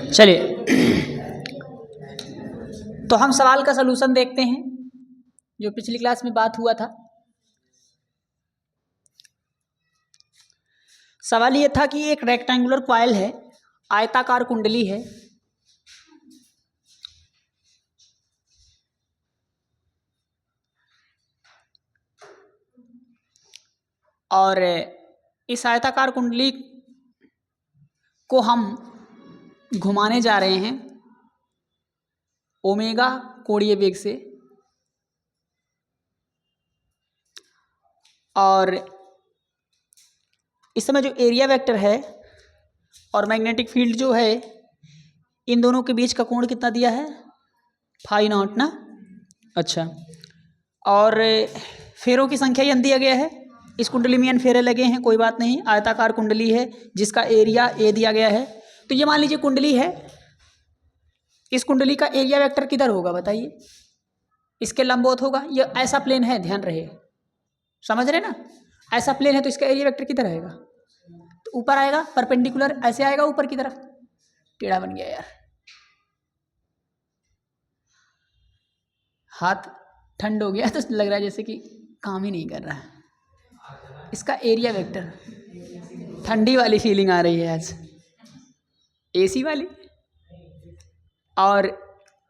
चलिए, तो हम सवाल का सलूशन देखते हैं जो पिछली क्लास में बात हुआ था। सवाल ये था कि एक रेक्टेंगुलर कॉइल है, आयताकार कुंडली है, और इस आयताकार कुंडली को हम घुमाने जा रहे हैं ओमेगा कोणीय वेग से, और इस समय जो एरिया वेक्टर है और मैग्नेटिक फील्ड जो है, इन दोनों के बीच का कोण कितना दिया है, फाई नॉट ना। अच्छा, और फेरों की संख्या यन दिया गया है। इस कुंडली में n फेरे लगे हैं, कोई बात नहीं, आयताकार कुंडली है जिसका एरिया a दिया गया है। तो ये मान लीजिए कुंडली है, इस कुंडली का एरिया वेक्टर किधर होगा बताइए, इसके लंबवत होगा। ये ऐसा प्लेन है, ध्यान रहे, समझ रहे ना, ऐसा प्लेन है तो इसका एरिया वेक्टर किधर आएगा, तो ऊपर आएगा, परपेंडिकुलर ऐसे आएगा ऊपर की तरफ। टेढ़ा बन गया यार, हाथ ठंड हो गया तो लग रहा है जैसे कि काम ही नहीं कर रहा है। इसका एरिया वेक्टर, ठंडी वाली फीलिंग आ रही है आज, एसी वाली। और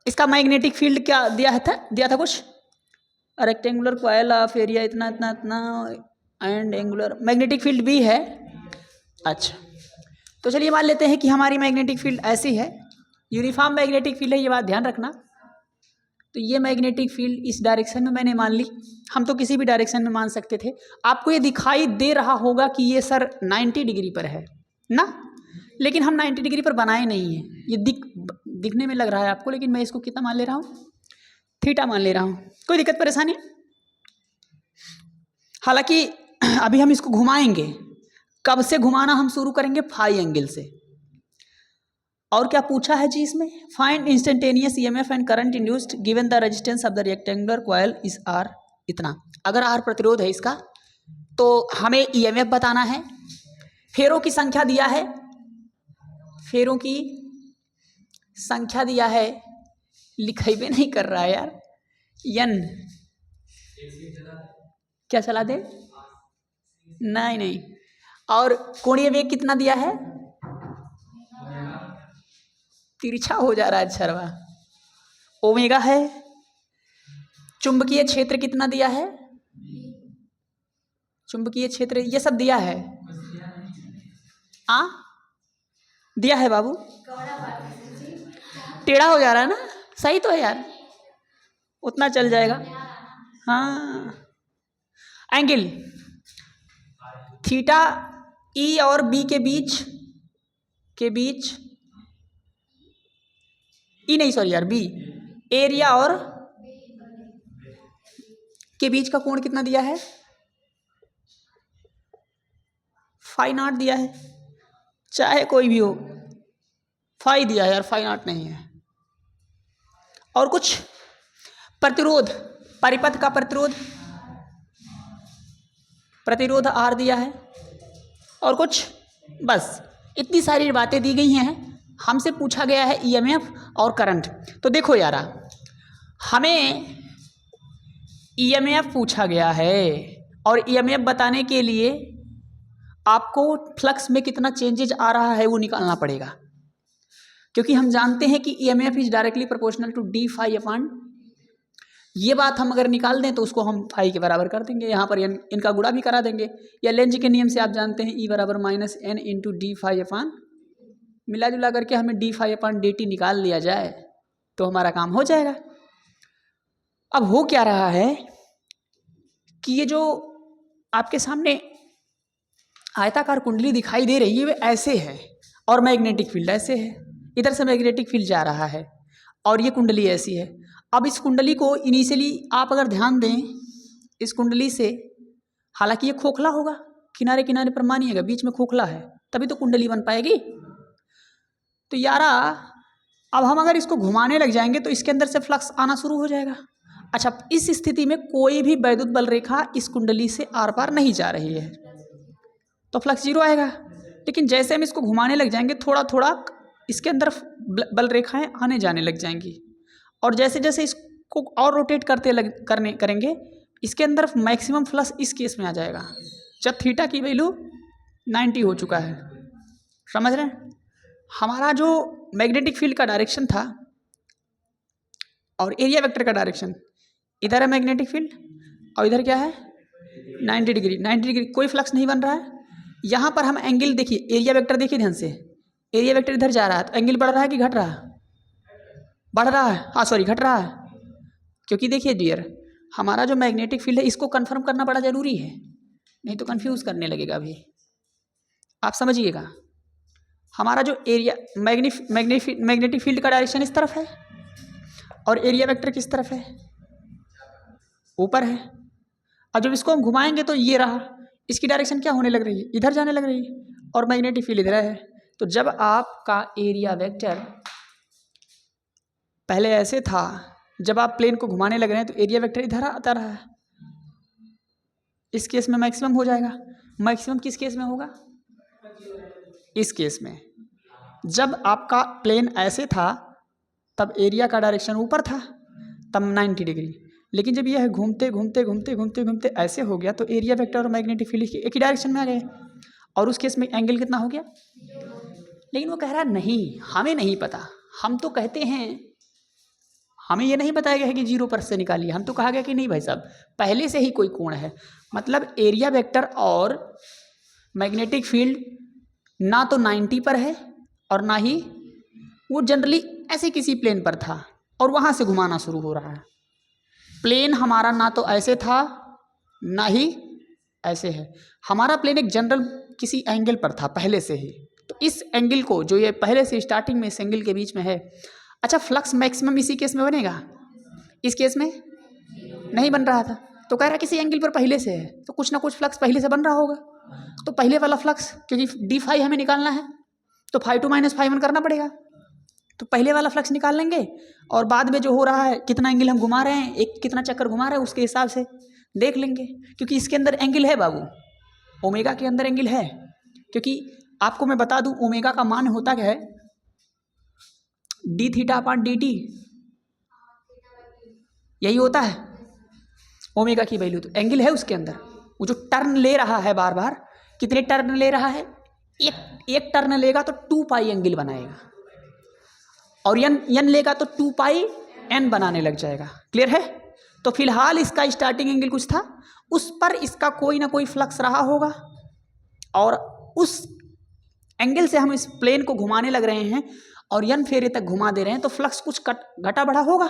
इसका मैग्नेटिक फील्ड क्या दिया था कुछ, रेक्टेंगुलर कॉइल ऑफ एरिया इतना इतना इतना एंड एंगुलर मैग्नेटिक फील्ड भी है। अच्छा, तो चलिए मान लेते हैं कि हमारी मैग्नेटिक फील्ड ऐसी है, यूनिफॉर्म मैग्नेटिक फील्ड है, ये बात ध्यान रखना। तो ये मैग्नेटिक फील्ड इस डायरेक्शन में मैंने मान ली, हम तो किसी भी डायरेक्शन में मान सकते थे। आपको ये दिखाई दे रहा होगा कि ये सर 90 डिग्री पर है ना, लेकिन हम 90 डिग्री पर बनाए नहीं हैं। ये दिखने में लग रहा है आपको, लेकिन मैं इसको कितना मान ले रहा हूँ, थीटा मान ले रहा हूँ। कोई दिक्कत परेशानी? हालांकि अभी हम इसको घुमाएंगे, कब से घुमाना हम शुरू करेंगे, फाई एंगल से। और क्या पूछा है जी इसमें, find instantaneous EMF and current induced given the resistance of the rectangular coil is R. इतना अगर आर प्रतिरोध है इसका, तो हमें ईएमएफ बताना है। फेरों की संख्या दिया है, फेरों की संख्या दिया है, लिखेबे नहीं कर रहा है यार, यन क्या चला दे, नहीं। और कोणीय वेग कितना दिया है, तिरछा हो जा रहा है छरवा, ओमेगा है। चुंबकीय क्षेत्र कितना दिया है, चुंबकीय क्षेत्र ये सब दिया है, दिया है बाबू, टेढ़ा हो जा रहा है ना, सही तो है यार, उतना चल जाएगा। हाँ, एंगल थीटा ई और बी के बीच ई नहीं सॉरी यार, बी एरिया और के बीच का कोण कितना दिया है, फाई नॉट दिया है, चाहे कोई भी हो, फाई दिया है यार, फाई नॉट नहीं है। और कुछ प्रतिरोध, परिपथ का प्रतिरोध आर दिया है, और कुछ, बस इतनी सारी बातें दी गई हैं। हमसे पूछा गया है ईएमएफ और करंट। तो देखो यारा, हमें ईएमएफ पूछा गया है, और ईएमएफ बताने के लिए आपको फ्लक्स में कितना चेंजेज आ रहा है वो निकालना पड़ेगा, क्योंकि हम जानते हैं कि EMF is directly proportional to d phi upon, ये बात हम अगर निकाल दें तो उसको हम फाई के बराबर कर देंगे, यहाँ पर इनका गुणा भी करा देंगे, या लेंज के नियम से आप जानते हैं ई बराबर minus N into d phi upon, मिला जुला करके हमें d phi upon d t निकाल लिया जाए तो हमारा काम हो जाएगा। अब हो क्या रहा है कि ये जो आपके सामने आयताकार कुंडली दिखाई दे रही है वे ऐसे है, और मैग्नेटिक फील्ड ऐसे है, इधर से मैग्नेटिक फील्ड जा रहा है, और ये कुंडली ऐसी है। अब इस कुंडली को इनिशियली आप अगर ध्यान दें, इस कुंडली से, हालांकि ये खोखला होगा, किनारे किनारे पर मानिएगा, बीच में खोखला है, तभी तो कुंडली बन पाएगी। तो यारा अब हम अगर इसको घुमाने लग जाएंगे तो इसके अंदर से फ्लक्स आना शुरू हो जाएगा। अच्छा, इस स्थिति में कोई भी वैद्युत बल रेखा इस कुंडली से आर पार नहीं जा रही है, तो फ्लक्स जीरो आएगा। लेकिन जैसे हम इसको घुमाने लग जाएंगे, थोड़ा थोड़ा इसके अंदर बल रेखाएं आने जाने लग जाएंगी, और जैसे जैसे इसको और रोटेट करेंगे, इसके अंदर मैक्सिमम फ्लक्स इस केस में आ जाएगा जब थीटा की वैल्यू 90 हो चुका है। समझ रहे हैं? हमारा जो मैग्नेटिक फील्ड का डायरेक्शन था और एरिया वेक्टर का डायरेक्शन, इधर है मैग्नेटिक फील्ड और इधर क्या है 90 डिग्री। 90 डिग्री कोई फ्लक्स नहीं बन रहा है। यहाँ पर हम एंगल देखिए, एरिया वेक्टर देखिए ध्यान से, एरिया वेक्टर इधर जा रहा है तो एंगल बढ़ रहा है कि घट रहा है? बढ़ रहा है, हाँ सॉरी घट रहा है। क्योंकि देखिए डियर, हमारा जो मैग्नेटिक फील्ड है इसको कंफर्म करना बड़ा ज़रूरी है, नहीं तो कंफ्यूज करने लगेगा अभी। आप समझिएगा, हमारा जो एरिया मैग्नेटिक फील्ड का डायरेक्शन इस तरफ है और एरिया वेक्टर किस तरफ है? ऊपर है। अब जब इसको हम घुमाएंगे तो ये रहा, इसकी डायरेक्शन क्या होने लग रही है? इधर जाने लग रही है, और मैग्नेटिक फील्ड इधर है। तो जब आपका एरिया वेक्टर पहले ऐसे था, जब आप प्लेन को घुमाने लग रहे हैं तो एरिया वेक्टर इधर आता रहा है। इस केस में मैक्सिमम हो जाएगा। मैक्सिमम किस केस में होगा? इस केस में। जब आपका प्लेन ऐसे था तब एरिया का डायरेक्शन ऊपर था, तब 90 डिग्री। लेकिन जब यह घूमते घूमते घूमते घूमते घूमते ऐसे हो गया तो एरिया वेक्टर और मैग्नेटिक फील्ड एक ही डायरेक्शन में आ गए, और उस केस में एंगल कितना हो गया? लेकिन वो कह रहा नहीं, हमें नहीं पता। हम तो कहते हैं, हमें ये नहीं बताया गया है कि 0 पर से निकालिए। हम तो कहा गया कि नहीं भाई साहब, पहले से ही कोई कोण है। मतलब एरिया वेक्टर और मैग्नेटिक फील्ड ना तो 90 पर है और ना ही वो जनरली ऐसे किसी प्लेन पर था और वहाँ से घुमाना शुरू हो रहा है। प्लेन हमारा ना तो ऐसे था ना ही ऐसे है। हमारा प्लेन एक जनरल किसी एंगल पर था पहले से ही। तो इस एंगल को, जो ये पहले से स्टार्टिंग में इस एंगल के बीच में है, अच्छा फ्लक्स मैक्सिमम इसी केस में बनेगा? इस केस में नहीं बन रहा था। तो कह रहा किसी एंगल पर पहले से है तो कुछ ना कुछ फ्लक्स पहले से बन रहा होगा। तो पहले वाला फ्लक्स, क्योंकि डी फाई हमें निकालना है तो φ2 - φ1 करना पड़ेगा। तो पहले वाला फ्लक्स निकाल लेंगे और बाद में जो हो रहा है, कितना एंगल हम घुमा रहे हैं, एक कितना चक्कर घुमा रहे हैं, उसके हिसाब से देख लेंगे। क्योंकि इसके अंदर एंगल है बाबू, ओमेगा के अंदर एंगल है। क्योंकि आपको मैं बता दूं, ओमेगा का मान होता क्या है? D theta upon d T, यही होता है ओमेगा की वैल्यू। तो एंगल है उसके अंदर। वो जो टर्न ले रहा है बार बार, कितने टर्न ले रहा है? एक टर्न लेगा तो 2 पाई एंगल बनाएगा, और यन लेगा तो 2 पाई एन बनाने लग जाएगा। क्लियर है? तो फिलहाल इसका स्टार्टिंग एंगल कुछ था, उस पर इसका कोई ना कोई फ्लक्स रहा होगा, और उस एंगल से हम इस प्लेन को घुमाने लग रहे हैं और यन फेरे तक घुमा दे रहे हैं, तो फ्लक्स कुछ घटा बढ़ा होगा।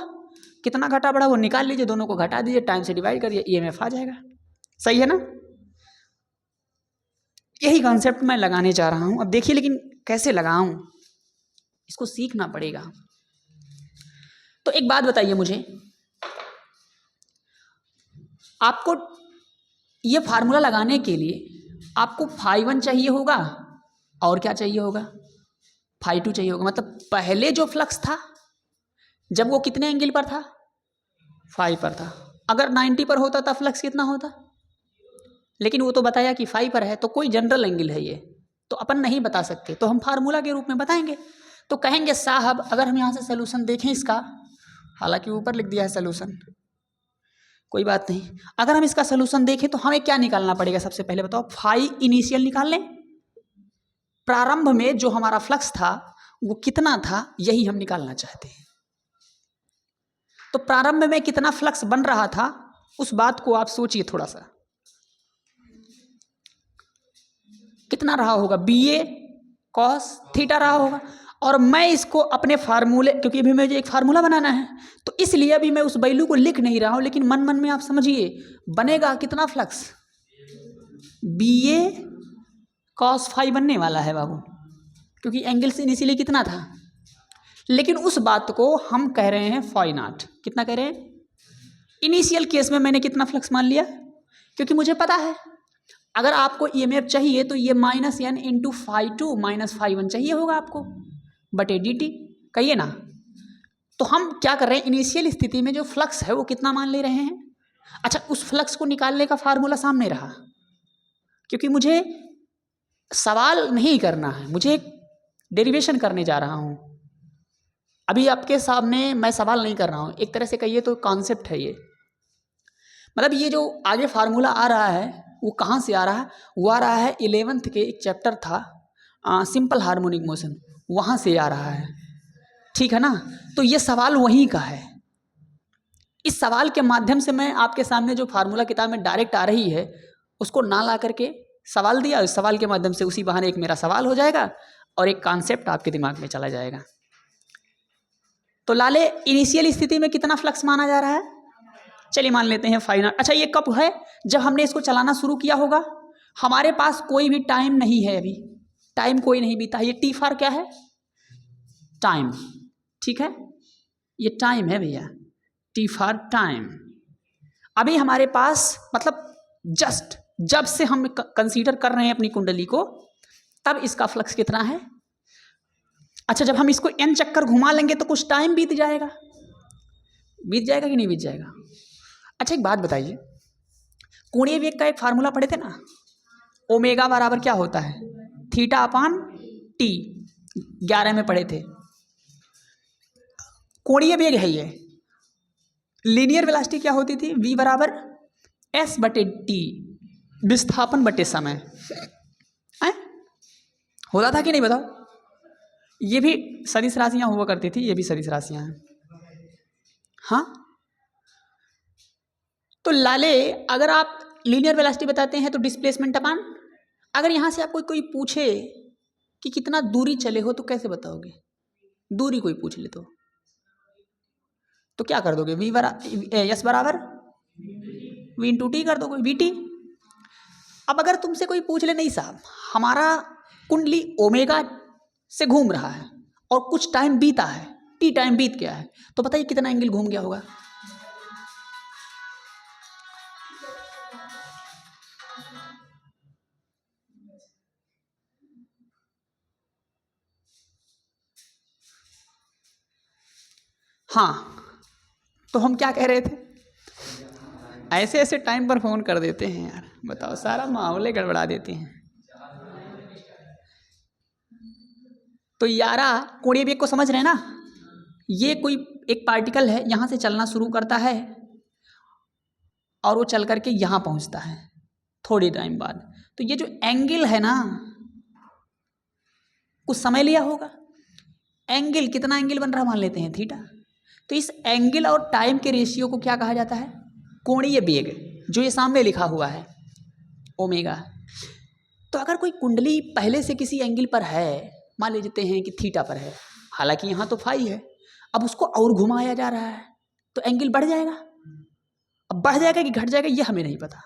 कितना घटा बढ़ा वो निकाल लीजिए, दोनों को घटा दीजिए, टाइम से डिवाइड करिए, ईएमएफ आ जाएगा। सही है ना? यही कॉन्सेप्ट मैं लगाने जा रहा हूं। अब देखिए लेकिन कैसे लगाऊं, इसको सीखना पड़ेगा। तो एक बात बताइए मुझे, आपको ये फार्मूला लगाने के लिए आपको φ1 चाहिए होगा और क्या चाहिए होगा? φ2 चाहिए होगा। मतलब पहले जो फ्लक्स था जब वो कितने एंगल पर था? फाई पर था। अगर 90 पर होता था फ्लक्स कितना होता? लेकिन वो तो बताया कि फाई पर है, तो कोई जनरल एंगल है ये, तो अपन नहीं बता सकते, तो हम फार्मूला के रूप में बताएंगे। तो कहेंगे साहब अगर हम यहाँ से सोल्यूशन देखें इसका, हालांकि ऊपर लिख दिया है सोल्यूशन, कोई बात नहीं। अगर हम इसका सोल्यूशन देखें तो हमें क्या निकालना पड़ेगा? सबसे पहले बताओ, फाई इनिशियल निकाल लें। प्रारंभ में जो हमारा फ्लक्स था वो कितना था, यही हम निकालना चाहते हैं। तो प्रारंभ में कितना फ्लक्स बन रहा था उस बात को आप सोचिए थोड़ा सा, कितना रहा होगा? BA cos थीटा रहा होगा। और मैं इसको अपने फार्मूले, क्योंकि अभी मुझे एक फार्मूला बनाना है, तो इसलिए अभी मैं उस वैल्यू को लिख नहीं रहा हूं, लेकिन मन मन में आप समझिए बनेगा कितना फ्लक्स? BA cos फाई बनने वाला है बाबू, क्योंकि एंगल से इनिशियली कितना था। लेकिन उस बात को हम कह रहे हैं φ0। कितना कह रहे हैं? इनिशियल केस में मैंने कितना फ्लक्स मान लिया, क्योंकि मुझे पता है अगर आपको ईएमएफ चाहिए तो ये -n × φ2 - φ1 चाहिए होगा आपको बटे dt, कहिए ना। तो हम क्या कर रहे हैं, इनिशियल स्थिति में जो फ्लक्स है वो कितना मान ले रहे हैं। अच्छा, उस फ्लक्स को निकालने का फार्मूला सामने रहा, क्योंकि मुझे सवाल नहीं करना है, मुझे डेरिवेशन करने जा रहा हूँ। अभी आपके सामने मैं सवाल नहीं कर रहा हूँ, एक तरह से कहिए तो कॉन्सेप्ट है ये। मतलब ये जो आगे फार्मूला आ रहा है वो कहाँ से आ रहा है? वो आ रहा है 11th के एक चैप्टर था सिंपल हार्मोनिक मोशन, वहाँ से आ रहा है, ठीक है ना। तो ये सवाल वहीं का है। इस सवाल के माध्यम से मैं आपके सामने जो फार्मूला किताब में डायरेक्ट आ रही है उसको ना ला करके सवाल दिया, उस सवाल के माध्यम से उसी बहाने एक मेरा सवाल हो जाएगा और एक कॉन्सेप्ट आपके दिमाग में चला जाएगा। तो लाले इनिशियल स्थिति में कितना फ्लक्स माना जा रहा है? चलिए मान लेते हैं 5 नॉट। अच्छा ये कब है? जब हमने इसको चलाना शुरू किया होगा। हमारे पास कोई भी टाइम नहीं है, अभी टाइम कोई नहीं बीता है। ये टी फॉर क्या है? टाइम, ठीक है, ये टाइम है भैया, टी फॉर टाइम। अभी हमारे पास मतलब जस्ट जब से हम कंसीडर कर रहे हैं अपनी कुंडली को, तब इसका फ्लक्स कितना है? अच्छा जब हम इसको n चक्कर घुमा लेंगे तो कुछ टाइम बीत जाएगा, बीत जाएगा कि नहीं बीत जाएगा? अच्छा एक बात बताइए, कोणीय वेग का एक फार्मूला पढ़े थे ना, ओमेगा बराबर क्या होता है? थीटा अपान टी, 11 में पढ़े थे। कोणीय वेग है ये। लीनियर वेलोसिटी क्या होती थी? v बराबर s बटे टी, विस्थापन बटे समय। होता था कि नहीं बताओ? ये भी सदिश राशियां हुआ करती थी, ये भी सदिश राशियां हैं। हाँ तो लाले अगर आप लीनियर वेलोसिटी बताते हैं तो डिस्प्लेसमेंट अपान, अगर यहाँ से आपको कोई पूछे कि कितना दूरी चले हो तो कैसे बताओगे? दूरी कोई पूछ ले तो क्या कर दोगे? एस बराबर वी इंटू टी कर दोगे, वी टी। अब अगर तुमसे कोई पूछ ले नहीं साहब हमारा कुंडली ओमेगा से घूम रहा है और कुछ टाइम बीता है, टी टाइम बीत गया है, तो बताइए कितना एंगल घूम गया होगा? हाँ तो हम क्या कह रहे थे? ऐसे ऐसे टाइम पर फोन कर देते हैं यार, बताओ सारा माहौल गड़बड़ा देते हैं। तो यारा कोणीय वेग को समझ रहे हैं ना? ये कोई एक पार्टिकल है, यहाँ से चलना शुरू करता है और वो चल करके यहाँ पहुँचता है थोड़ी टाइम बाद। तो ये जो एंगल है ना, कुछ समय लिया होगा। एंगल कितना एंगल बन रहा मान लेते हैं थीटा। तो इस एंगल और टाइम के रेशियो को क्या कहा जाता है? कोणीय वेग, जो ये सामने लिखा हुआ है ओमेगा। तो अगर कोई कुंडली पहले से किसी एंगल पर है, मान लेते हैं कि थीटा पर है, हालांकि यहाँ तो फाई है, अब उसको और घुमाया जा रहा है तो एंगल बढ़ जाएगा। अब बढ़ जाएगा कि घट जाएगा ये हमें नहीं पता,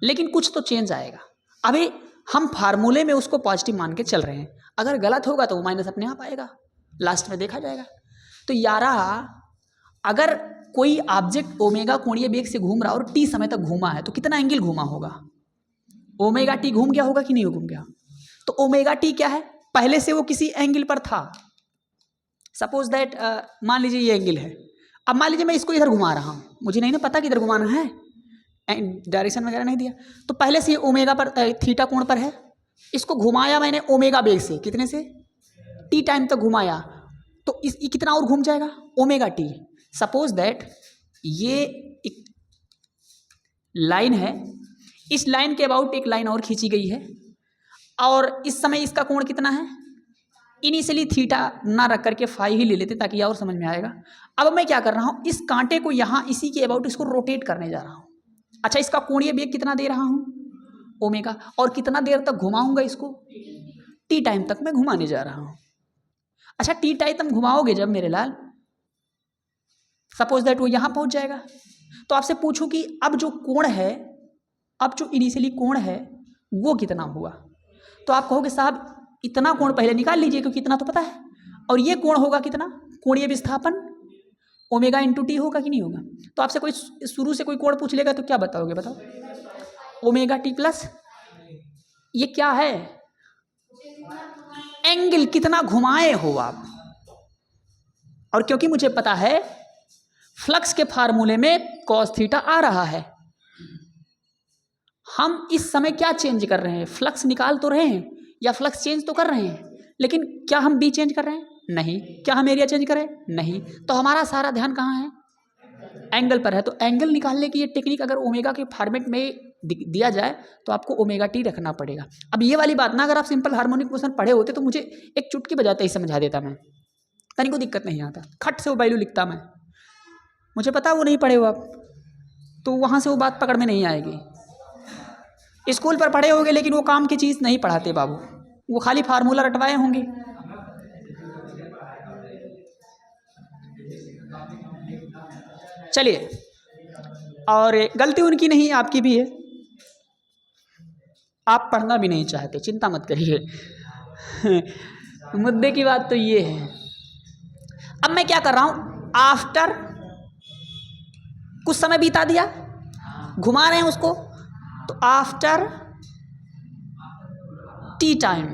लेकिन कुछ तो चेंज आएगा। अभी हम फार्मूले में उसको पॉजिटिव मान के चल रहे हैं, अगर गलत होगा तो वो माइनस अपने आप आएगा, लास्ट में देखा जाएगा। तो यारा अगर कोई ऑब्जेक्ट ओमेगा कोणीय वेग से घूम रहा और टी समय तक घूमा है तो कितना एंगल घूमा होगा? ओमेगा टी घूम गया होगा कि नहीं घूम गया? तो ओमेगा टी क्या है? पहले से वो किसी एंगल पर था। सपोज दैट मान लीजिए ये एंगल है, अब मान लीजिए मैं इसको इधर घुमा रहा हूँ, मुझे नहीं ना पता कि इधर घुमाना है, डायरेक्शन वगैरह नहीं दिया, तो पहले से ये ओमेगा पर थीटा कोण पर है, इसको घुमाया मैंने ओमेगा वेग से, कितने से? टी टाइम तक घुमाया, तो ये कितना और घूम जाएगा? Omega T. सपोज दैट ये एक लाइन है, इस लाइन के अबाउट एक लाइन और खींची गई है और इस समय इसका कोण कितना है? इनिशियली थीटा ना रख करके फाई ही ले लेते ताकि और समझ में आएगा। अब मैं क्या कर रहा हूँ, इस कांटे को यहाँ इसी के अबाउट इसको रोटेट करने जा रहा हूँ। अच्छा इसका कोणीय वेग कितना दे रहा हूँ? ओमेगा। और कितना देर तक घुमाऊंगा इसको? टी टाइम तक मैं घुमाने जा रहा हूँ। अच्छा टी टाइम तुम घुमाओगे जब मेरे लाल, सपोज दैट वो यहाँ पहुँच जाएगा, तो आपसे पूछूं कि अब जो कोण है, अब जो इनिशियली कोण है वो कितना हुआ? तो आप कहोगे साहब इतना कोण पहले निकाल लीजिए क्योंकि इतना तो पता है, और ये कोण होगा कितना? कोणीय विस्थापन ओमेगा इंटू टी होगा कि नहीं होगा? तो आपसे कोई शुरू से कोई कोण पूछ लेगा तो क्या बताओगे? बताओ। ओमेगा टी प्लस ये क्या है? एंगल कितना घुमाए हो आप। और क्योंकि मुझे पता है फ्लक्स के फार्मूले में कॉस थीटा आ रहा है, हम इस समय क्या चेंज कर रहे हैं? फ्लक्स निकाल तो रहे हैं या फ्लक्स चेंज तो कर रहे हैं? लेकिन क्या हम बी चेंज कर रहे हैं? नहीं। क्या हम एरिया चेंज करें? नहीं। तो हमारा सारा ध्यान कहाँ है? एंगल पर है। तो एंगल निकालने की ये टेक्निक अगर ओमेगा के फॉर्मेट में दिया जाए तो आपको ओमेगा टी रखना पड़ेगा। अब ये वाली बात ना अगर आप सिंपल हार्मोनिक मोशन पढ़े होते तो मुझे एक चुटकी बजाते ही समझा देता मैं, तनिक को दिक्कत नहीं आता, खट से वो वैल्यू लिखता मैं। मुझे पता वो नहीं पढ़े हो आप, तो वहाँ से वो बात पकड़ में नहीं आएगी। स्कूल पर पढ़े होंगे लेकिन वो काम की चीज़ नहीं पढ़ाते बाबू, वो खाली फार्मूला रटवाए होंगे। चलिए, और गलती उनकी नहीं आपकी भी है, आप पढ़ना भी नहीं चाहते, चिंता मत करिए। मुद्दे की बात तो ये है। अब मैं क्या कर रहा हूं, आफ्टर कुछ समय बीता दिया, घुमा रहे हैं उसको, तो after T time,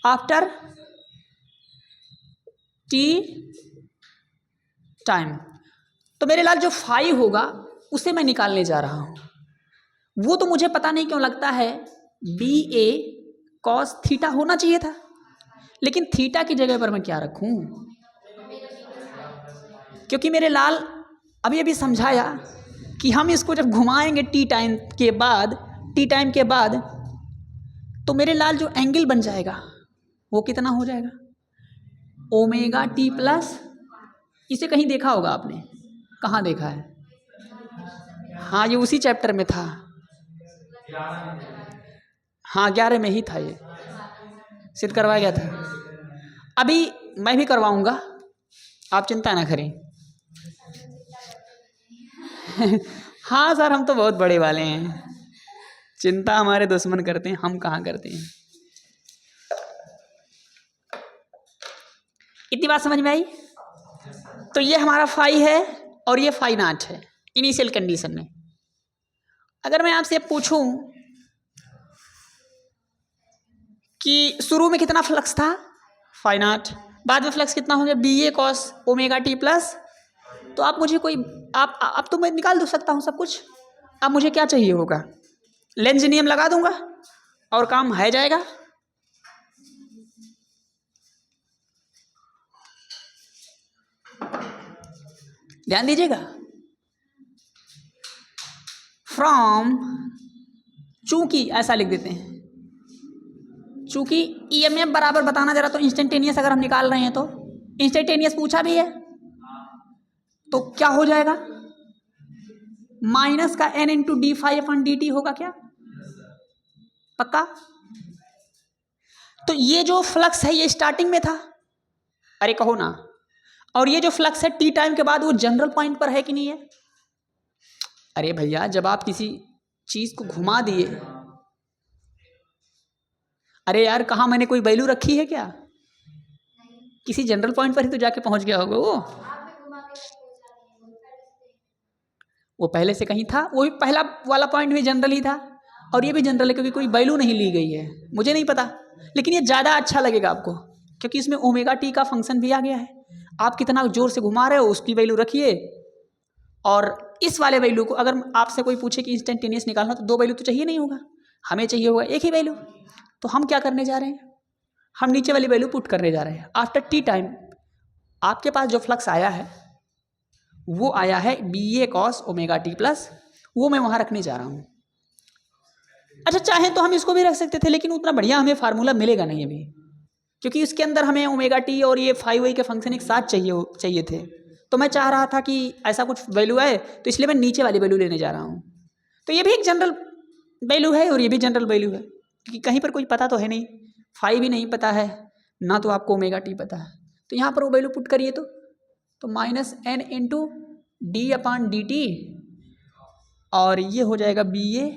after T time, तो मेरे लाल जो फाई होगा उसे मैं निकालने जा रहा हूं। वो तो मुझे पता नहीं क्यों लगता है बी ए कॉस थीटा होना चाहिए था, लेकिन थीटा की जगह पर मैं क्या रखूं? क्योंकि मेरे लाल अभी अभी समझाया कि हम इसको जब घुमाएंगे टी टाइम के बाद, टी टाइम के बाद, तो मेरे लाल जो एंगल बन जाएगा वो कितना हो जाएगा? ओमेगा टी प्लस, इसे कहीं देखा होगा आपने? कहाँ देखा है? हाँ, ये उसी चैप्टर में था। हाँ, 11 में ही था, ये सिद्ध करवाया गया था। अभी मैं भी करवाऊंगा, आप चिंता ना करें। हाँ सर, हम तो बहुत बड़े वाले हैं, चिंता हमारे दुश्मन करते हैं, हम कहाँ करते हैं। इतनी बात समझ में आई? तो ये हमारा फाई है और ये फाई नॉट है इनिशियल कंडीशन में। अगर मैं आपसे पूछूं कि शुरू में कितना फ्लक्स था? Phi not. बाद में फ्लक्स कितना हो गया? B A cos omega t plus. तो आप मुझे कोई, आप तो मैं निकाल दो सकता हूँ सब कुछ। अब मुझे क्या चाहिए होगा? लेंज नियम लगा दूंगा और काम है जाएगा। ध्यान दीजिएगा, फ्रॉम, चूंकि ऐसा लिख देते हैं, चूंकि ईएमएफ बराबर बताना जरा, तो इंस्टेंटेनियस अगर हम निकाल रहे हैं तो इंस्टेंटेनियस पूछा भी है, तो क्या हो जाएगा? माइनस का एन इंटू डी फाइव अपन डी टी होगा क्या? पक्का? तो ये जो फ्लक्स है ये स्टार्टिंग में था, अरे कहो ना, और ये जो फ्लक्स है टी टाइम के बाद वो जनरल पॉइंट पर है कि नहीं है? अरे भैया, जब आप किसी चीज को घुमा दिए, अरे यार कहाँ मैंने कोई वैल्यू रखी है क्या? किसी जनरल पॉइंट पर ही तो जाके पहुंच गया होगा वो पहले से कहीं था, वो भी पहला वाला पॉइंट भी जनरल ही था और ये भी जनरल है, क्योंकि कोई वैल्यू नहीं ली गई है, मुझे नहीं पता, लेकिन ये ज़्यादा अच्छा लगेगा आपको क्योंकि इसमें ओमेगा टी का फंक्शन भी आ गया है। आप कितना जोर से घुमा रहे हो उसकी वैल्यू रखिए, और इस वाले वैल्यू को अगर आपसे कोई पूछे कि इंस्टेंटेनियस निकालना, तो दो वैल्यू तो चाहिए नहीं होगा, हमें चाहिए होगा एक ही वैल्यू। तो हम क्या करने जा रहे हैं? हम नीचे वाली वैल्यू पुट करने जा रहे हैं। आफ्टर टी टाइम आपके पास जो फ्लक्स आया है वो आया है B A cos omega t plus, वो मैं वहाँ रखने जा रहा हूँ। अच्छा, चाहे तो हम इसको भी रख सकते थे, लेकिन उतना बढ़िया हमें फार्मूला मिलेगा नहीं अभी, क्योंकि इसके अंदर हमें ओमेगा टी और ये फाइव वाई के फंक्शन एक साथ चाहिए थे। तो मैं चाह रहा था कि ऐसा कुछ वैल्यू आए, तो इसलिए मैं नीचे वाली वैल्यू लेने जा रहा हूँ। तो ये भी एक जनरल वैल्यू है और ये भी जनरल वैल्यू है, क्योंकि कहीं पर कोई पता तो है नहीं, फाइव भी नहीं पता है ना, तो आपको ओमेगा टी पता है, तो यहाँ पर वो वैल्यू पुट करिए तो माइनस एन इंटू डी अपान डी टी, और ये हो जाएगा बी ए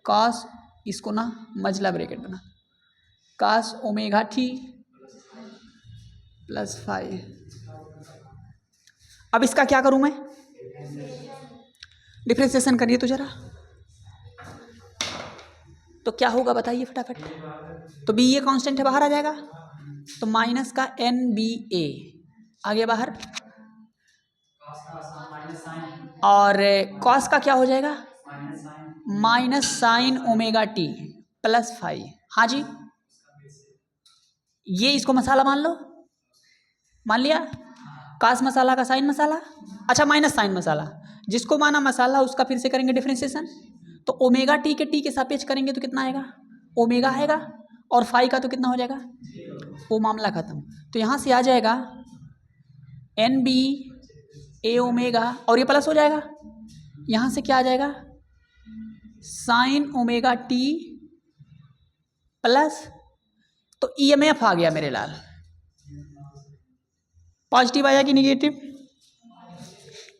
कॉस, इसको ना मजला ब्रैकेट बना, cos omega t plus five. अब इसका क्या करूं मैं? डिफरेंशिएशन करिए तो जरा, तो क्या होगा बताइए फटाफट। तो बी ए कॉन्स्टेंट है, बाहर आ जाएगा, तो माइनस का एन बी ए आ गया बाहर, और कॉस का क्या हो जाएगा? Minus sign omega T, +5। हाँ जी, ये इसको मसाला मान लो, मान लिया, कास मसाला का साइन मसाला, अच्छा माइनस साइन मसाला, जिसको माना मसाला उसका फिर से करेंगे डिफ्रेंसिएशन। तो ओमेगा टी के सापेक्ष करेंगे तो कितना आएगा, ओमेगा आएगा, और फाई का तो कितना हो जाएगा, वो मामला खत्म। तो यहाँ से आ जाएगा एन बी ए ओमेगा, और ये प्लस हो जाएगा, यहाँ से क्या आ जाएगा, साइन ओमेगा टी प्लस, तो ईएमएफ आ गया मेरे लाल, पॉजिटिव आया कि निगेटिव,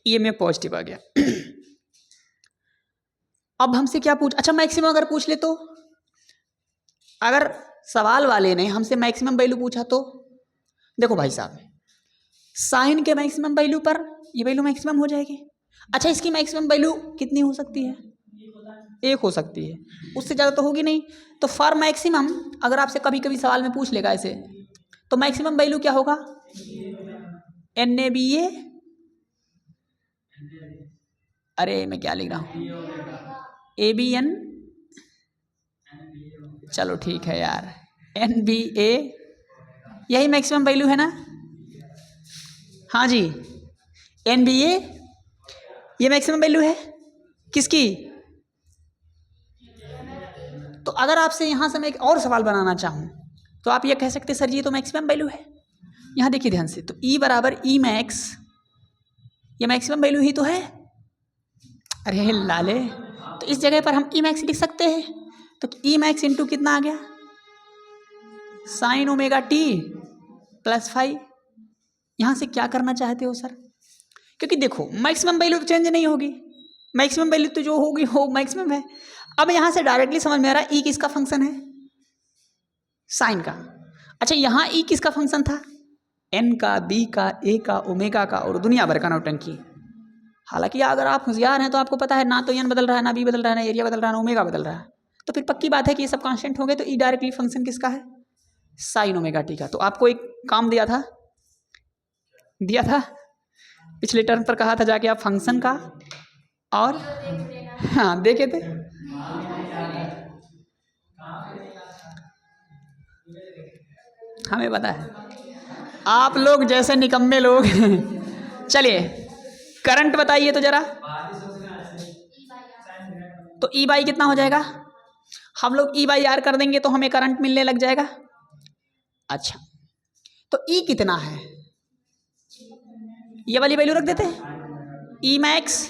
ईएमएफ पॉजिटिव आ गया। अब हमसे क्या पूछ, अच्छा मैक्सिमम अगर पूछ ले तो, अगर सवाल वाले ने हमसे मैक्सिमम वैल्यू पूछा तो देखो भाई साहब, साइन के मैक्सिमम वैल्यू पर ये वैल्यू मैक्सिमम हो जाएगी। अच्छा इसकी मैक्सिमम वैल्यू कितनी हो सकती है, 1 हो सकती है, उससे ज़्यादा तो होगी नहीं। तो फॉर मैक्सिमम अगर आपसे कभी कभी सवाल में पूछ लेगा ऐसे, तो मैक्सिमम वैल्यू क्या होगा, NABA, अरे मैं क्या लिख रहा हूँ, ABN, चलो ठीक है यार, NBA, यही मैक्सिमम वैल्यू है ना, हाँ जी, NBA ये मैक्सिमम वैल्यू है किसकी। तो अगर आपसे यहाँ से मैं एक और सवाल बनाना चाहूँ तो आप ये कह सकते सर जी ये तो मैक्सिमम वैल्यू है। यहाँ देखिए ध्यान से, तो E बराबर E मैक्स, ये मैक्सिमम वैल्यू ही तो है। अरे लाले, तो इस जगह पर हम E मैक्स लिख सकते हैं, तो E मैक्स इंटू कितना आ गया, साइन ओमेगा टी +5। यहाँ से क्या करना चाहते हो सर, क्योंकि देखो मैक्सिमम वैल्यू तो चेंज नहीं होगी, मैक्सिमम वैल्यू तो जो होगी वो मैक्सिमम है। अब यहाँ से डायरेक्टली समझ में आ रहा है E किसका फंक्शन है, साइन का। अच्छा यहाँ E किसका फंक्शन था, N का, B का, A का, ओमेगा का, और दुनिया भर का नौटंकी। हालांकि अगर आप होशियार हैं तो आपको पता है ना तो N बदल रहा है, ना B बदल रहा है, ना एरिया बदल रहा है, ना ओमेगा बदल रहा है, तो फिर पक्की बात है कि ये सब कांस्टेंट हो गए। तो E डायरेक्टली फंक्शन किसका है, साइन ओमेगा टी का। तो आपको एक काम दिया था पिछले टर्म पर, कहा था जाके आप फंक्शन का और हाँ देखे थे, हमें पता है आप लोग जैसे निकम्मे लोग चलिए करंट बताइए तो जरा, तो E बाई कितना हो जाएगा, हम लोग E बाई आर कर देंगे तो हमें करंट मिलने लग जाएगा। अच्छा तो E कितना है, ये वाली वैल्यू रख देते हैं, E मैक्स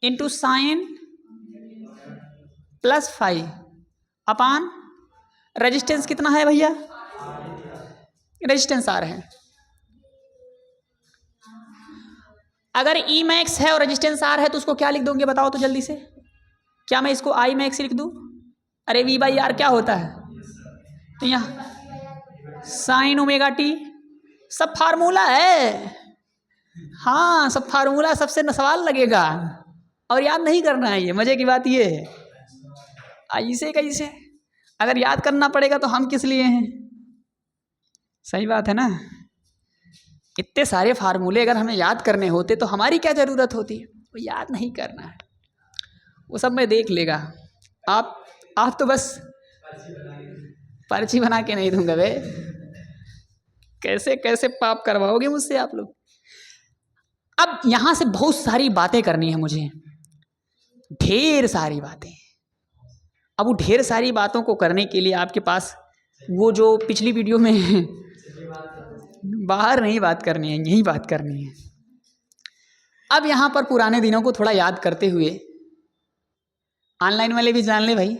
इंटू साइन +5 अपान रेजिस्टेंस कितना है भैया, रेजिस्टेंस R है। अगर E मैक्स है और रेजिस्टेंस R है तो उसको क्या लिख दोगे बताओ तो जल्दी से, क्या मैं इसको I मैक्स लिख दूं, अरे V बाई आर क्या होता है, तो यहाँ साइन ओमेगा टी, सब फार्मूला है, हाँ सब फार्मूला, सबसे न सवाल लगेगा और याद नहीं करना है, ये मजे की बात ये है। ऐसे कैसे, अगर याद करना पड़ेगा तो हम किस लिए हैं, सही बात है ना, इतने सारे फार्मूले अगर हमें याद करने होते तो हमारी क्या ज़रूरत होती, वो याद नहीं करना है, वो सब मैं देख लेगा। आप तो बस पर्ची बना के नहीं दूंगा बे, कैसे कैसे पाप करवाओगे मुझसे आप लोग। अब यहाँ से बहुत सारी बातें करनी है मुझे, ढेर सारी बातें। अब वो ढेर सारी बातों को करने के लिए आपके पास वो जो पिछली वीडियो में बाहर नहीं बात करनी है, यही बात करनी है। अब यहाँ पर पुराने दिनों को थोड़ा याद करते हुए, ऑनलाइन वाले भी जान ले भाई,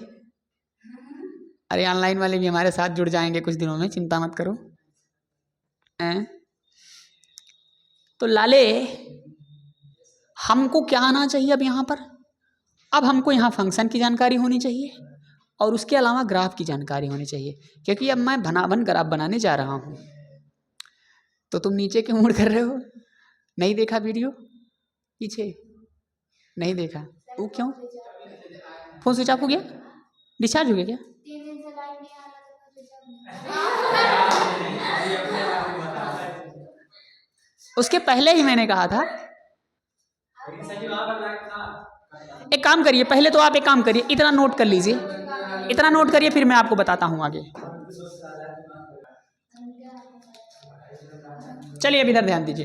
अरे ऑनलाइन वाले भी हमारे साथ जुड़ जाएंगे कुछ दिनों में, चिंता मत करो। तो लाले हमको क्या आना चाहिए अब यहाँ पर, अब हमको यहाँ फंक्शन की जानकारी होनी चाहिए और उसके अलावा ग्राफ की जानकारी होनी चाहिए, क्योंकि अब मैं वन ग्राफ बनाने जा रहा हूँ। तो तुम नीचे क्यों मुड़ कर रहे हो, नहीं देखा वीडियो, पीछे नहीं देखा, वो क्यों, फोन स्विच ऑफ हो गया, डिस्चार्ज हो गया क्या, 3 दिन से लाइट नहीं आ रहा था। उसके पहले ही मैंने कहा था एक काम करिए, पहले तो आप एक काम करिए, इतना नोट कर लीजिए, इतना नोट करिए, फिर मैं आपको बताता हूँ आगे। चलिए अब इधर ध्यान दीजिए।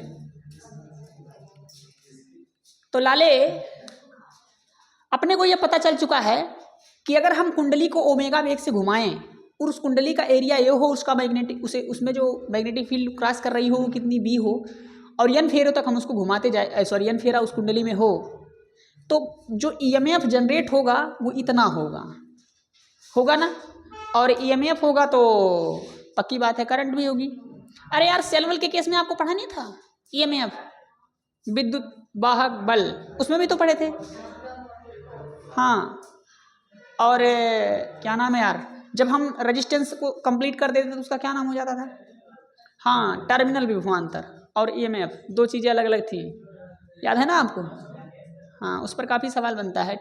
तो लाले, अपने को यह पता चल चुका है कि अगर हम कुंडली को ओमेगा वेग से घुमाएं और उस कुंडली का एरिया ए हो, उसका मैग्नेटिक, उसे उसमें जो मैग्नेटिक फील्ड क्रॉस कर रही हो वो कितनी बी हो, और एन फेरों तक हम उसको घुमाते जाए, सॉरी एन फेरा उस कुंडली में हो, तो जो ईएमएफ जनरेट होगा वो इतना होगा ना। और ईएमएफ होगा तो पक्की बात है करंट भी होगी। अरे यार सेलवल के केस में आपको पढ़ा नहीं था ईएमएफ, विद्युत वाहक बल, उसमें भी तो पढ़े थे। हाँ, और क्या नाम है यार, जब हम रेजिस्टेंस को कंप्लीट कर देते थे तो उसका क्या नाम हो जाता था? हाँ, टर्मिनल विभवांतर और ईएमएफ, दो चीज़ें अलग अलग थी, याद है ना आपको? हाँ, उस पर काफ़ी सवाल बनता है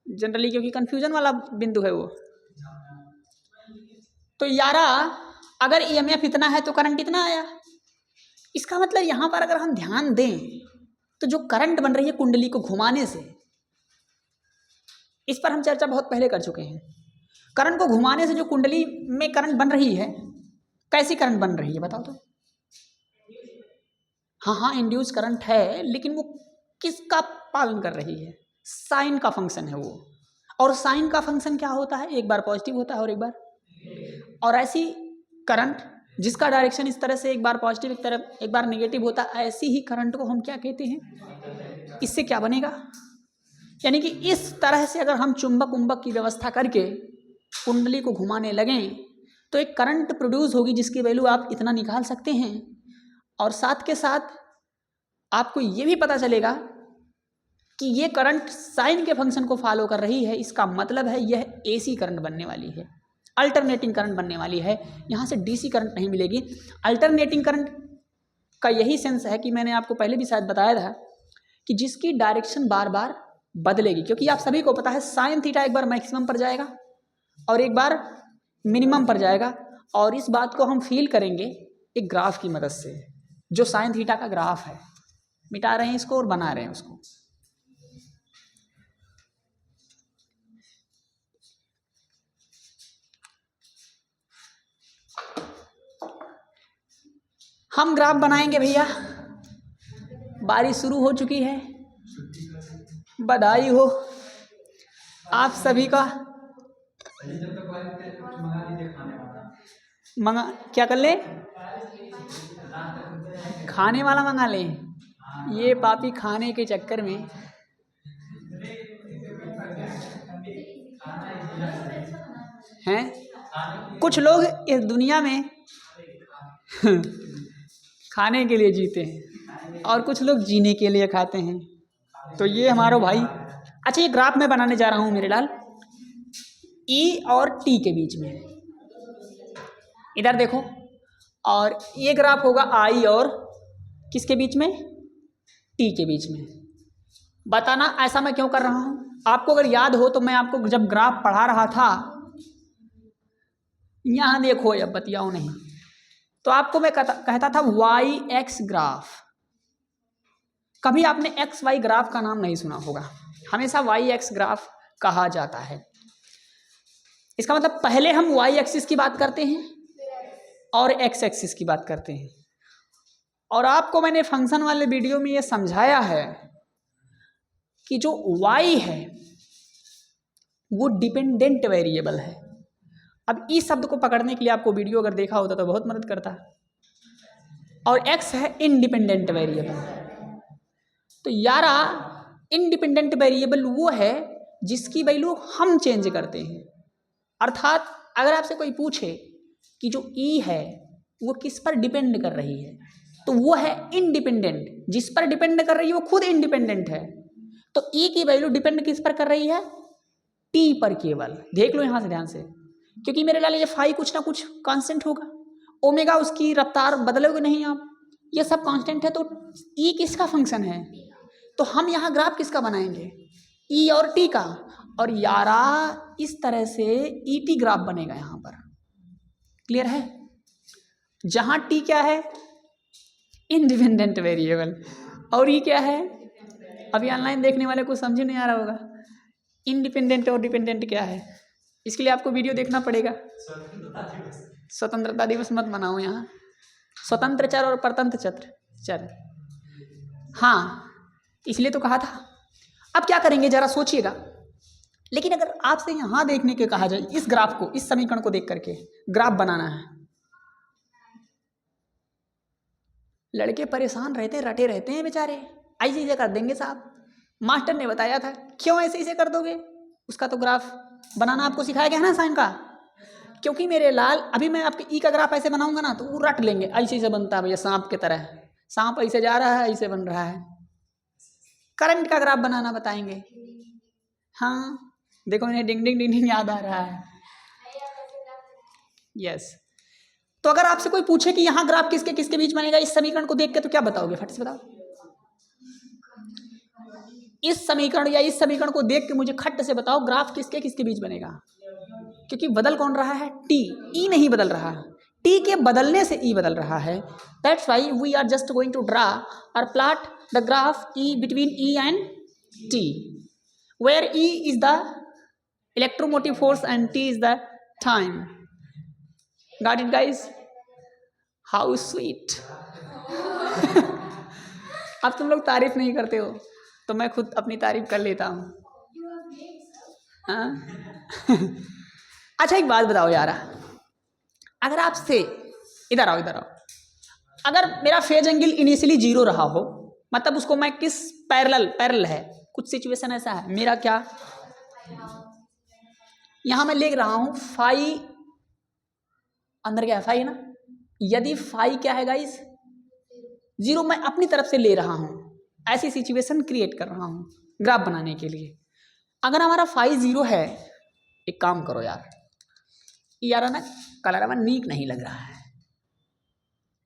जनरली, क्योंकि कन्फ्यूजन वाला बिंदु है वो। तो यारा, अगर ईएमएफ इतना है तो करंट इतना आया, इसका मतलब यहाँ पर अगर हम ध्यान दें तो जो करंट बन रही है कुंडली को घुमाने से, इस पर हम चर्चा बहुत पहले कर चुके हैं। करंट को घुमाने से जो कुंडली में करंट बन रही है, कैसी करंट बन रही है बताओ तो? हाँ, इंड्यूस करंट है, लेकिन वो किसका पालन कर रही है? साइन का फंक्शन है वो। और साइन का फंक्शन क्या होता है? एक बार पॉजिटिव होता है और एक बार, और ऐसी करंट जिसका डायरेक्शन इस तरह से एक बार पॉजिटिव एक बार नेगेटिव होता है, ऐसी ही करंट को हम क्या कहते हैं? इससे क्या बनेगा? यानी कि इस तरह से अगर हम चुंबक उम्बक की व्यवस्था करके कुंडली को घुमाने लगें तो एक करंट प्रोड्यूस होगी जिसकी वैल्यू आप इतना निकाल सकते हैं। और साथ के साथ आपको ये भी पता चलेगा कि ये करंट साइन के फंक्शन को फॉलो कर रही है, इसका मतलब है यह एसी करंट बनने वाली है, अल्टरनेटिंग करंट बनने वाली है, यहाँ से डीसी करंट नहीं मिलेगी। अल्टरनेटिंग करंट का यही सेंस है कि मैंने आपको पहले भी शायद बताया था कि जिसकी डायरेक्शन बार बार बदलेगी, क्योंकि आप सभी को पता है साइन थीटा एक बार मैक्सिमम पर जाएगा और एक बार मिनिमम पर जाएगा, और इस बात को हम फील करेंगे एक ग्राफ की मदद से, जो साइन थीटा का ग्राफ है। मिटा रहे हैं इसको और बना रहे हैं उसको। हम ग्राफ बनाएंगे भैया, बारिश शुरू हो चुकी है, बधाई हो आप सभी का। मंगा क्या कर ले? खाने वाला मंगा ले। ये पापी खाने के चक्कर में हैं, कुछ लोग इस दुनिया में खाने के लिए जीते हैं और कुछ लोग जीने के लिए खाते हैं। तो ये हमारा भाई, अच्छा ये ग्राफ मैं बनाने जा रहा हूँ मेरे लाल, ई और टी के बीच में, इधर देखो, और ये ग्राफ होगा आई और किसके बीच में? टी के बीच में। बताना ऐसा मैं क्यों कर रहा हूँ? आपको अगर याद हो तो मैं आपको जब ग्राफ पढ़ा रहा था, यहाँ देखो, अब बतियाओ नहीं, तो आपको मैं कहता था वाई एक्स ग्राफ। कभी आपने एक्स वाई ग्राफ का नाम नहीं सुना होगा, हमेशा वाई एक्स ग्राफ कहा जाता है। इसका मतलब पहले हम वाई एक्सिस की बात करते हैं और एक्स एक्सिस की बात करते हैं। और आपको मैंने फंक्शन वाले वीडियो में ये समझाया है कि जो y है वो डिपेंडेंट वेरिएबल है। अब इस शब्द को पकड़ने के लिए आपको वीडियो अगर देखा होता तो बहुत मदद करता। और x है इंडिपेंडेंट वेरिएबल। तो यारा इंडिपेंडेंट वेरिएबल वो है जिसकी वैल्यू हम चेंज करते हैं। अर्थात अगर आपसे कोई पूछे कि जो e है वो किस पर डिपेंड कर रही है, तो वो है इंडिपेंडेंट। जिस पर डिपेंड कर रही है वो खुद इंडिपेंडेंट है। तो e की वैल्यू डिपेंड किस पर कर रही है? t पर केवल। देख लो यहां से ध्यान से, क्योंकि मेरे लाल ये फाई कुछ ना कुछ कांस्टेंट होगा, ओमेगा उसकी रफ्तार बदलोगे नहीं आप, ये सब कांस्टेंट है। तो e किसका फंक्शन है? तो हम यहाँ ग्राफ किसका बनाएंगे? e और t का। और यारा इस तरह से EP ग्राफ बनेगा यहाँ पर। क्लियर है? जहां t क्या है? इंडिपेंडेंट वेरिएबल, और ये क्या है? अभी ऑनलाइन देखने वाले को समझ नहीं आ रहा होगा इंडिपेंडेंट और डिपेंडेंट क्या है। इसके लिए आपको वीडियो देखना पड़ेगा। स्वतंत्रता दिवस मत मनाओ यहाँ, स्वतंत्र चर और परतंत्र चर। हाँ, इसलिए तो कहा था। अब क्या करेंगे जरा सोचिएगा। लेकिन अगर आपसे यहाँ देखने के कहा जाए, इस ग्राफ को, इस समीकरण को देख करके ग्राफ बनाना है, लड़के परेशान रहते, रटे रहते हैं बेचारे, ऐसे ऐसे कर देंगे साहब। मास्टर ने बताया था, क्यों ऐसे ऐसे कर दोगे? उसका तो ग्राफ बनाना आपको सिखाया गया है ना साइन का। क्योंकि मेरे लाल, अभी मैं आपके ई का ग्राफ ऐसे बनाऊंगा ना तो वो रट लेंगे, ऐसे ऐसे बनता है भैया सांप की तरह, सांप ऐसे जा रहा है, ऐसे बन रहा है। करंट का ग्राफ बनाना बताएंगे। हाँ देखो, इन्हें डिंग डिंग डिंग डिंग याद आ रहा है। यस, तो अगर आपसे कोई पूछे कि यहाँ ग्राफ किसके किसके बीच बनेगा इस समीकरण को देख के, तो क्या बताओगे? फट से बताओ। इस समीकरण या इस समीकरण को देख के मुझे खट से बताओ ग्राफ किसके किसके बीच बनेगा। क्योंकि बदल कौन रहा है? टी, ई नहीं बदल रहा है। टी के बदलने से ई बदल रहा है। That's why we are just going to draw और plot the graph E between E and T, where E is the electromotive force and T is the time. Got it guys? How sweet. अब तुम लोग तारीफ नहीं करते हो तो मैं खुद अपनी तारीफ कर लेता हूँ। अच्छा एक बात बताओ यार, अगर आपसे, इधर आओ, अगर मेरा फेज एंगल इनिशियली 0 रहा हो, मतलब उसको मैं किस पैरेलल है, कुछ सिचुएशन ऐसा है, मेरा क्या, यहां मैं लिख रहा हूं फाई, अंदर क्या है? फाई है ना। यदि फाई क्या है गाइस? 0 मैं अपनी तरफ से ले रहा हूं, ऐसी सिचुएशन क्रिएट कर रहा हूं ग्राफ बनाने के लिए। अगर हमारा फाई 0 है, एक काम करो यार ना कलर में नीक नहीं लग रहा है।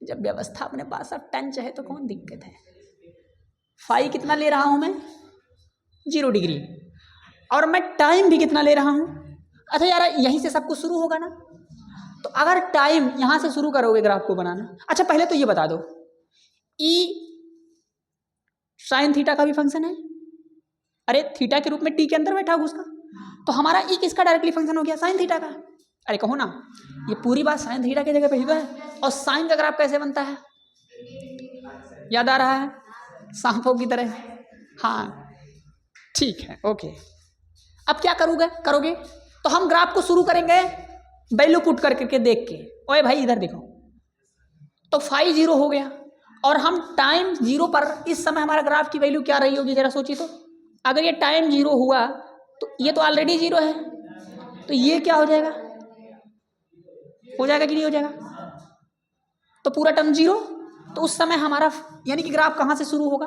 जब व्यवस्था अपने पास अब 10 है तो कौन दिक्कत है। फाई कितना ले रहा हूं मैं? 0 डिग्री। और मैं टाइम भी कितना ले रहा हूं? अच्छा यार, यहीं से सब कुछ शुरू होगा ना। तो अगर टाइम यहां से शुरू करोगे ग्राफ को बनाना, अच्छा पहले तो ये बता दो, ई साइन थीटा का भी फंक्शन है। अरे थीटा के रूप में टी के अंदर बैठा होगा उसका, तो हमारा ई किसका डायरेक्टली फंक्शन हो गया? साइन थीटा का। अरे कहो ना, ये पूरी बात साइन थीटा की जगह पे ही तो है। और साइन का ग्राफ कैसे बनता है? याद आ रहा है? सांपों की तरह। हाँ ठीक है, ओके। अब क्या करोगे? तो हम ग्राफ को शुरू करेंगे वैल्यू पुट करके देख के। ओए भाई इधर देखो, तो फाई 0 हो गया और हम टाइम 0 पर, इस समय हमारा ग्राफ की वैल्यू क्या रही होगी जरा सोचिए तो। अगर ये टाइम 0 हुआ तो ये तो ऑलरेडी 0 है, तो ये क्या हो जाएगा कि नहीं हो जाएगा? तो पूरा टर्म 0। तो उस समय हमारा यानी कि ग्राफ कहाँ से शुरू होगा?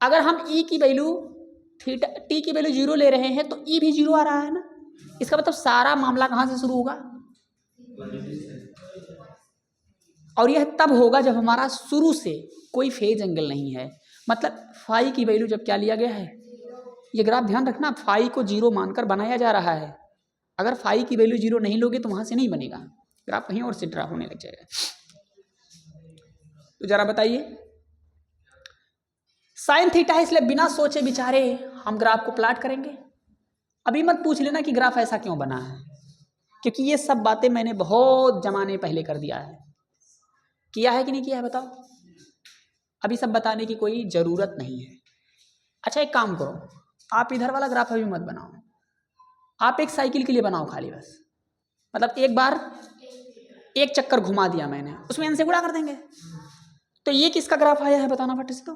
अगर हम ई की वैल्यू थीटा, टी की वैल्यू 0 ले रहे हैं तो ई भी 0 आ रहा है ना। इसका मतलब सारा मामला कहाँ से शुरू होगा? और यह तब होगा जब हमारा शुरू से कोई फेज एंगल नहीं है। मतलब फाई की वैल्यू जब क्या लिया गया है, ये ग्राफ ध्यान रखना, फाई को 0 मानकर बनाया जा रहा है। अगर फाई की वैल्यू 0 नहीं लोगे तो वहां से नहीं बनेगा ग्राफ, कहीं और से ड्रा होने लग जाएगा। तो जरा बताइए, साइन थीटा है इसलिए बिना सोचे विचारे हम ग्राफ को प्लॉट करेंगे। अभी मत पूछ लेना कि ग्राफ ऐसा क्यों बना है, क्योंकि ये सब बातें मैंने बहुत जमाने पहले कर दिया है। किया है कि नहीं किया है बताओ? अभी सब बताने की कोई ज़रूरत नहीं है। अच्छा एक काम करो, आप इधर वाला ग्राफ अभी मत बनाओ, आप एक साइकिल के लिए बनाओ खाली बस। मतलब एक बार एक चक्कर घुमा दिया मैंने, उसमें इनसे गुणा कर देंगे। तो ये किसका ग्राफ आया है बताना फट से तो?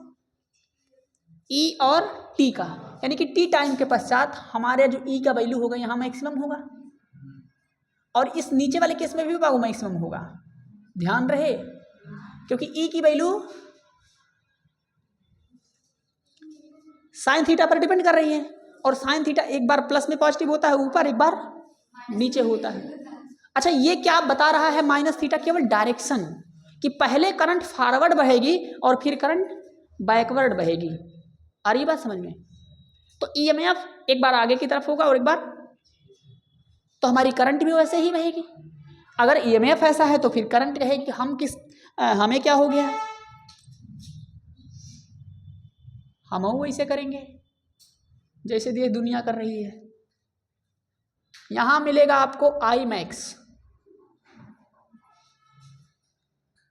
ई और टी का, यानी कि टी टाइम के पश्चात हमारे जो ई का वैल्यू होगा यहाँ मैक्सिमम होगा, और इस नीचे वाले केस में भी मैक्सिमम होगा। ध्यान रहे, क्योंकि ई की वैल्यू साइन थीटा पर डिपेंड कर रही है, और साइन थीटा एक बार प्लस में पॉजिटिव होता है ऊपर, एक बार नीचे होता है। अच्छा ये क्या बता रहा है माइनस थीटा? केवल डायरेक्शन, कि पहले करंट फॉरवर्ड बहेगी और फिर करंट बैकवर्ड बहेगी। आ रही बात समझ में? तो ईएमएफ एक बार आगे की तरफ होगा और एक बार, तो हमारी करंट भी वैसे ही बहेगी। अगर ईएमएफ ऐसा है तो फिर करंट रहेगी। हमें क्या हो गया? हम वैसे करेंगे जैसे देश दुनिया कर रही है। यहाँ मिलेगा आपको आई मैक्स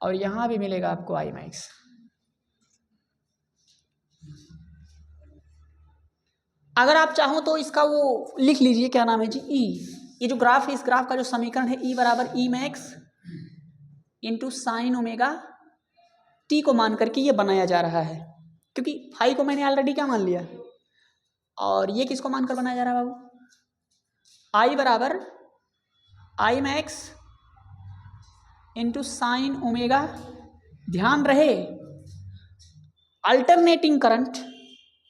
और यहाँ भी मिलेगा आपको आई मैक्स। अगर आप चाहो तो इसका वो लिख लीजिए, क्या नाम है जी, ई। ये जो ग्राफ है, इस ग्राफ का जो समीकरण है ई बराबर E max into sine omega T को मान करके ये बनाया जा रहा है, क्योंकि फाई को मैंने ऑलरेडी क्या मान लिया, और ये किसको मानकर बनाया जा रहा है बाबू, आई बराबर I max into sine omega. ध्यान रहे अल्टरनेटिंग करंट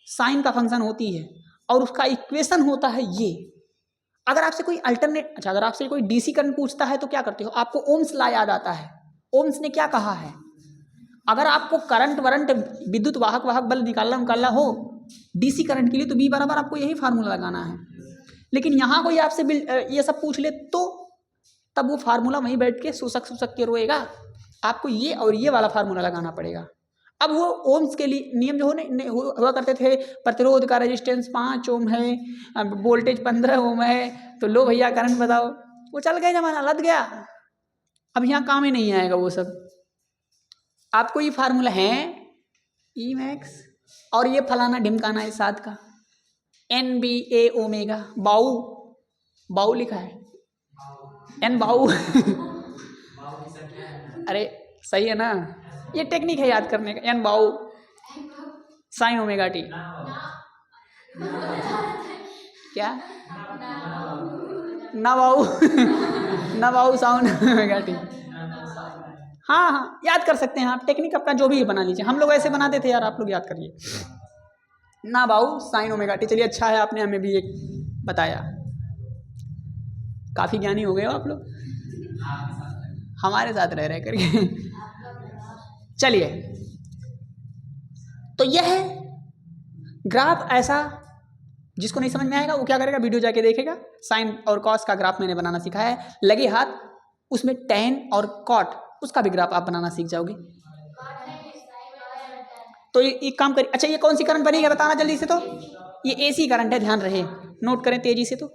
साइन का फंक्शन होती है और उसका इक्वेशन होता है ये। अगर आपसे कोई अगर आपसे कोई डीसी करंट पूछता है तो क्या करते हो, आपको ओम्स लॉ याद आता है। ओम्स ने क्या कहा है, अगर आपको करंट वरंट विद्युत वाहक बल निकालना हो डीसी करंट के लिए तो बी बराबर आपको यही फार्मूला लगाना है। लेकिन यहाँ कोई आपसे ये सब पूछ ले तो तब वो फार्मूला वहीं बैठ के सुसक के रोएगा, आपको ये और ये वाला फार्मूला लगाना पड़ेगा। अब वो ओम्स के लिए नियम जो हुआ करते थे, प्रतिरोध का रेजिस्टेंस 5 ओम है, वोल्टेज 15 ओम है, तो लो भैया करंट बताओ, वो चल गया जमाना, लद गया, अब यहाँ काम ही नहीं आएगा वो सब। आपको ये फार्मूला है ई मैक्स और ये फलाना ढिमकाना है साथ का एन बी ए ओमेगा, बाऊ लिखा है एन बाऊ अरे सही है ना, ये टेक्निक है याद करने का, एन बाऊ साइन ओमेगा टी। क्या ना बाऊ साउंड ओमेगा टी। हाँ याद कर सकते हैं आप, टेक्निक अपना जो भी बना लीजिए, हम लोग ऐसे बनाते थे यार, आप लोग याद करिए ना बाऊ साइन ओमेगा टी। चलिए अच्छा है आपने हमें भी एक बताया, काफ़ी ज्ञानी हो गए हो आप लोग हमारे साथ रह करके। चलिए तो यह है ग्राफ ऐसा, जिसको नहीं समझ में आएगा वो क्या करेगा, वीडियो जाके देखेगा, साइन और कॉस का ग्राफ मैंने बनाना सिखाया है, लगे हाथ उसमें टैन और कॉट उसका भी ग्राफ आप बनाना सीख जाओगे। तो ये काम करिए। अच्छा ये कौन सी करंट बनेगी बताना जल्दी से, तो ये एसी करंट है, ध्यान रहे, नोट करें तेजी से। तो